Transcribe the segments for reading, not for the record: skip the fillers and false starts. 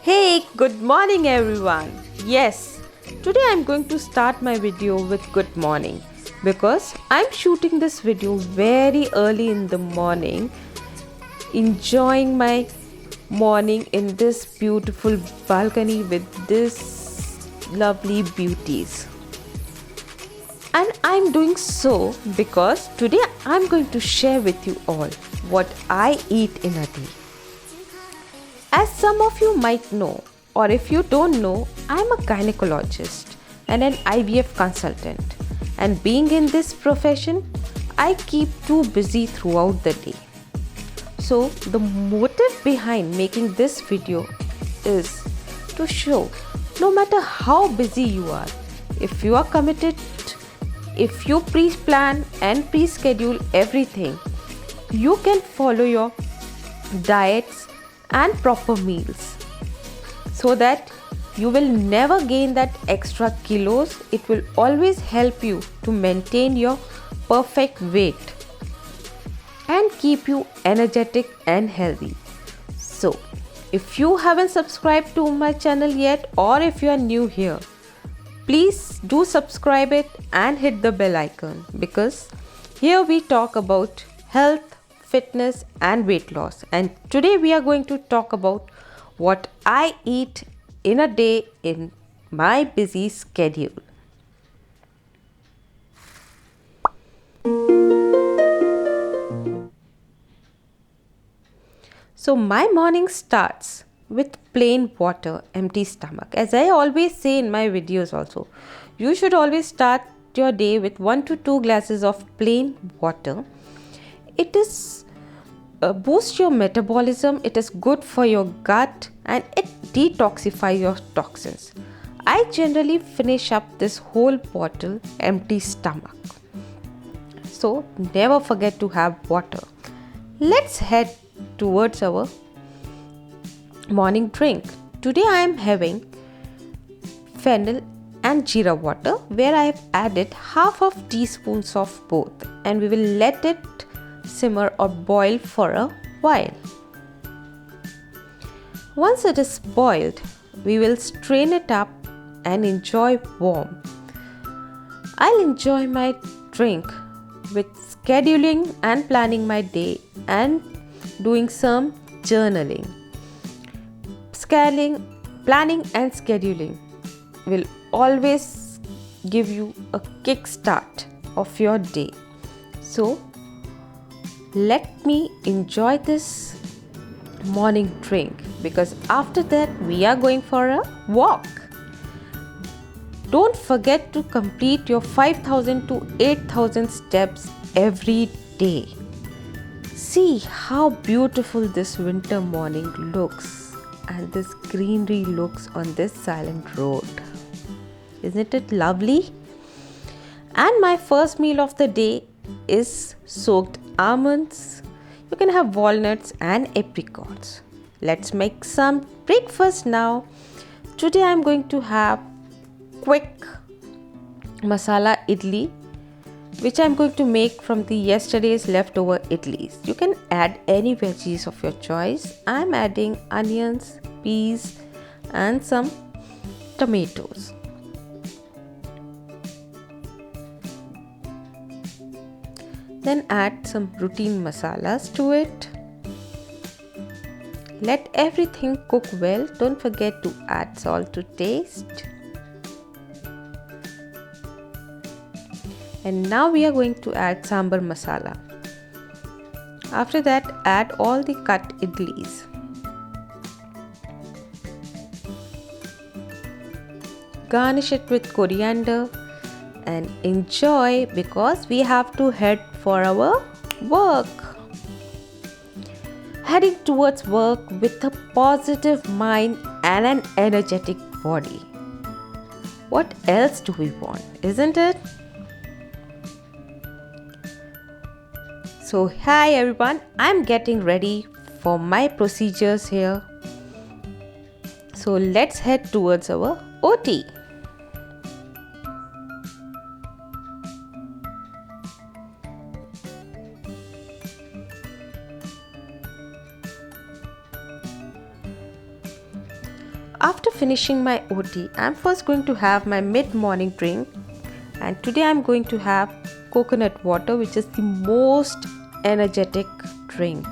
Hey, good morning everyone. Yes, today I'm going to start my video with good morning because I'm shooting this video very early in the morning, enjoying my morning in this beautiful balcony with this lovely beauties. And I'm doing so because today I'm going to share with you all what I eat in a day. As some of you might know, or if you don't know, I'm a gynecologist and an IVF consultant. And being in this profession, I keep too busy throughout the day. So the motive behind making this video is to show no matter how busy you are, if you are committed, if you pre-plan and pre-schedule everything, you can follow your diets and proper meals so that you will never gain that extra kilos. It will always help you to maintain your perfect weight and keep you energetic and healthy. So if you haven't subscribed to my channel yet, or if you are new here, please do subscribe it and hit the bell icon, because here we talk about health, fitness and weight loss. And today we are going to talk about what I eat in a day in my busy schedule. So my morning starts with plain water, empty stomach. As I always say in my videos also, you should always start your day with 1 to 2 glasses of plain water. It is boosts your metabolism, it is good for your gut, and it detoxifies your toxins. I generally finish up this whole bottle empty stomach. So never forget to have water. Let's head towards our morning drink. Today I am having fennel and jeera water, where I have added half of teaspoons of both, and we will let it simmer or boil for a while. Once it is boiled, we will strain it up and enjoy warm. I'll enjoy my drink with scheduling and planning my day and doing some journaling. Planning and scheduling will always give you a kickstart of your day. So let me enjoy this morning drink, because after that we are going for a walk. Don't forget to complete your 5,000 to 8,000 steps every day. See how beautiful this winter morning looks, and this greenery looks on this silent road. Isn't it lovely? And my first meal of the day is soaked almonds. You can have walnuts and apricots. Let's make some breakfast now. Today I'm going to have quick masala idli, which I'm going to make from the yesterday's leftover idlis. You can add any veggies of your choice. I'm adding onions, peas and some tomatoes. Then add some routine masalas to it. Let everything cook well. Don't forget to add salt to taste. And now we are going to add sambar masala. After that, add all the cut idlis. Garnish it with coriander and enjoy, because we have to head for our work. Heading towards work with a positive mind and an energetic body. What else do we want, isn't it? So hi everyone, I'm getting ready for my procedures here. So let's head towards our OT. after finishing my OT, I'm first going to have my mid-morning drink, and today I'm going to have coconut water, which is the most energetic drink.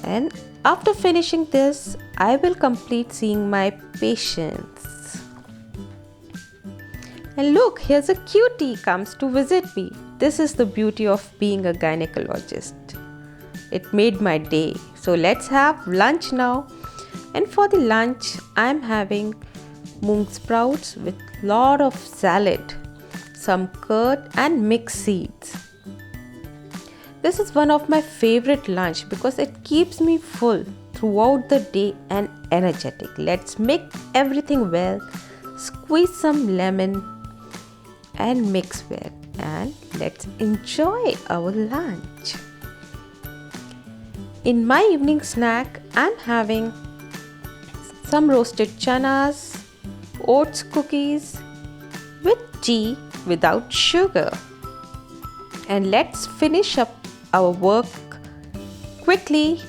And after finishing this, I will complete seeing my patients. And look, here's a cutie comes to visit me. This is the beauty of being a gynecologist. It made my day. So let's have lunch now. And for the lunch, I'm having moong sprouts with lot of salad, some curd and mixed seeds. This is one of my favorite lunch because it keeps me full throughout the day and energetic. Let's make everything well, squeeze some lemon and mix well, and let's enjoy our lunch. In my evening snack, I'm having some roasted chanas, oats cookies with tea without sugar. And let's finish up our work quickly.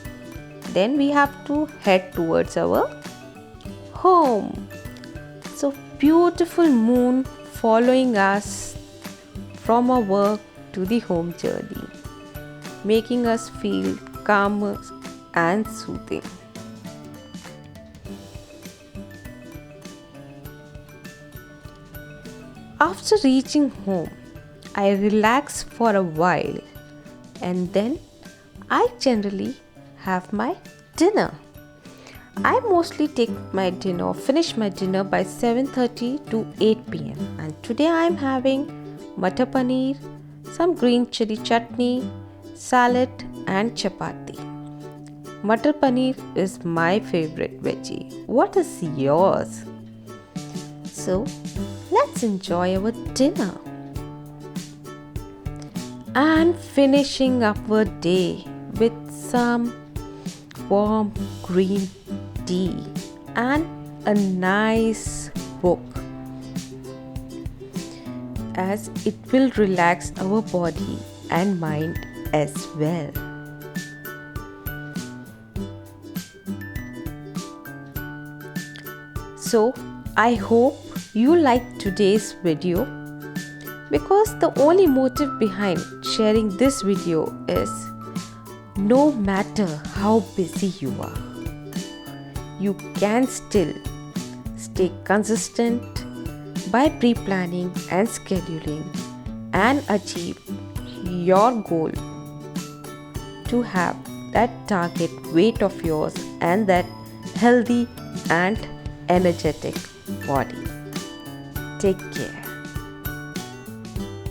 Then we have to head towards our home. So beautiful moon following us from our work to the home journey, making us feel calmer and soothing. After reaching home, I relax for a while and then I generally have my dinner. I mostly finish my dinner by 7:30 to 8 p.m. And today I am having matar paneer, some green chili chutney, salad and chapati. Matar paneer is my favorite veggie. What is yours? So let's enjoy our dinner. And finishing up our day with some warm green tea and a nice book, as it will relax our body and mind as well. So I hope you liked today's video, because the only motive behind sharing this video is no matter how busy you are, you can still stay consistent by pre-planning and scheduling and achieve your goal to have that target weight of yours and that healthy and energetic body. Take care.